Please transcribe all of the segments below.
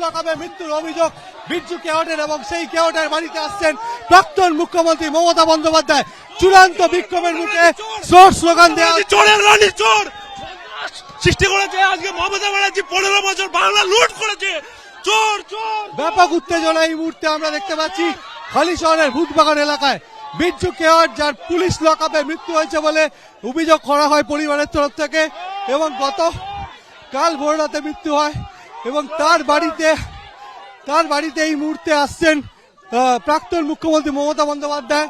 লকআপে মৃত্যুর অভিযোগ বিরজু কেওটের, এবং সেই কেওটের বাড়িতে আসছেন প্রাক্তন মুখ্যমন্ত্রী মমতা বন্দ্যোপাধ্যায়। চূড়ান্ত বিক্ষোভের মুখে জোর স্লোগান দেওয়া, চোরের রানী চোর সৃষ্টি করেছে আজকে মমতা ব্যানার্জি, 15 বছর বাংলা লুট করেছে, চোর চোর। ব্যাপক উত্তেজনা এই মুহূর্তে আমরা দেখতে পাচ্ছি হালিশহরের ভূতবাগান এলাকায়। বিরজু কেওট, যার পুলিশ লকআপে মৃত্যু হয়েছে বলে অভিযোগ করা হয় পরিবারের তরফ থেকে, এবং কাল ভোর রাতে মৃত্যু হয়, এবং তার বাড়িতে এই মুহূর্তে আসছেন প্রাক্তন মুখ্যমন্ত্রী মমতা বন্দ্যোপাধ্যায়।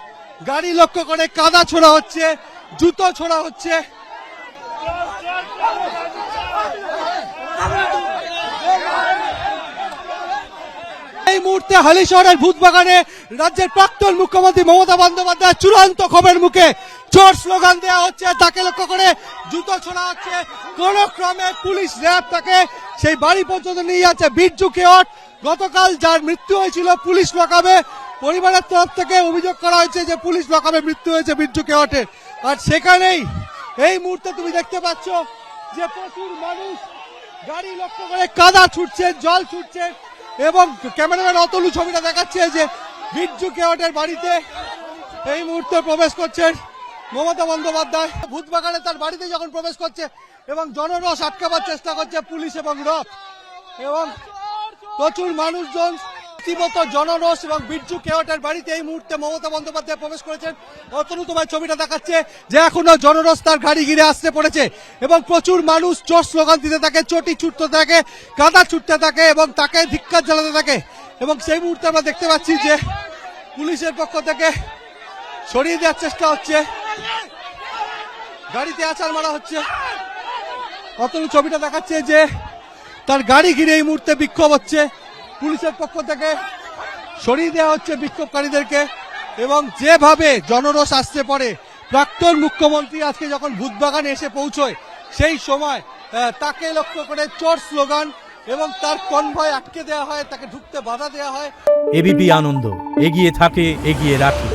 গাড়ি লক্ষ্য করে কাদা ছোড়া হচ্ছে, জুতো ছোড়া হচ্ছে। এই মুহূর্তে হালিশহরের ভূতবাগানে রাজ্যের প্রাক্তন মুখ্যমন্ত্রী মমতা বন্দ্যোপাধ্যায় চূড়ান্ত ক্ষোভের মুখে জোর স্লোগান দেওয়া হচ্ছে, তাকে লক্ষ্য করে জুতো ছোড়া হচ্ছে। কোন ক্রমে পুলিশ র্যাব তাকে সেই বাড়ি পর্যন্ত নিয়ে যাচ্ছে। বিরজু কেওট গতকাল যার মৃত্যু হয়েছিল পুলিশ লকআপে, পরিবারের তরফ থেকে অভিযোগ করা হয়েছে যে পুলিশ লকআপে মৃত্যু হয়েছে বিরজু কেওটের। আর সেখানেই এই মুহূর্তে তুমি দেখতে পাচ্ছ যে প্রচুর মানুষ গাড়ি লক্ষ্য করে কাদা ছুটছে, জল ছুটছে, এবং ক্যামেরাম্যান অতলু ছবিটা দেখাচ্ছে যে বিরজু কেওটের বাড়িতে এই মুহূর্তে প্রবেশ করছেন মমতা বন্দ্যোপাধ্যায়। ভূতবাগানে তার বাড়িতে যখন প্রবেশ করছে এবং জনরোষ আটকাবার চেষ্টা করছে পুলিশ এবং র্যাব, এবং প্রচুর মানুষজন রীতিমতো জনরোষ, এবং বিরজু কেওটের বাড়িতে এই মুহূর্তে মমতা বন্দ্যোপাধ্যায় প্রবেশ করেছেন। অতনু তোমার ছবিটা দেখাচ্ছে যে এখনো জনরোষ তার গাড়ি ঘিরে আসতে পড়েছে, এবং প্রচুর মানুষ জোর স্লোগান দিতে থাকে, চটি ছুটতে থাকে, কাদা ছুটতে থাকে, এবং তাকে ধিক্কার জ্বালাতে থাকে। এবং সেই মুহূর্তে আমরা দেখতে পাচ্ছি যে পুলিশের পক্ষ থেকে সরিয়ে দেওয়ার চেষ্টা হচ্ছে, গাড়িতে আছাড় মারা হচ্ছে। অতনু ছবিটা দেখাচ্ছে যে তার গাড়ি ঘিরে এই মুহূর্তে বিক্ষোভ হচ্ছে, পুলিশের পক্ষ থেকে সরিয়ে দেওয়া হচ্ছে বিক্ষোভকারীদেরকে। এবং যেভাবে জনরোষ আসতে পারে, প্রাক্তন মুখ্যমন্ত্রী আজকে যখন ভূতবাগানে এসে পৌঁছয় সেই সময় তাকে লক্ষ্য করে চোর স্লোগান, এবং তার কনভয় আটকে দেওয়া হয়, তাকে ঢুকতে বাধা দেওয়া হয়। এবিপি আনন্দ এগিয়ে থাকে, এগিয়ে রাখে।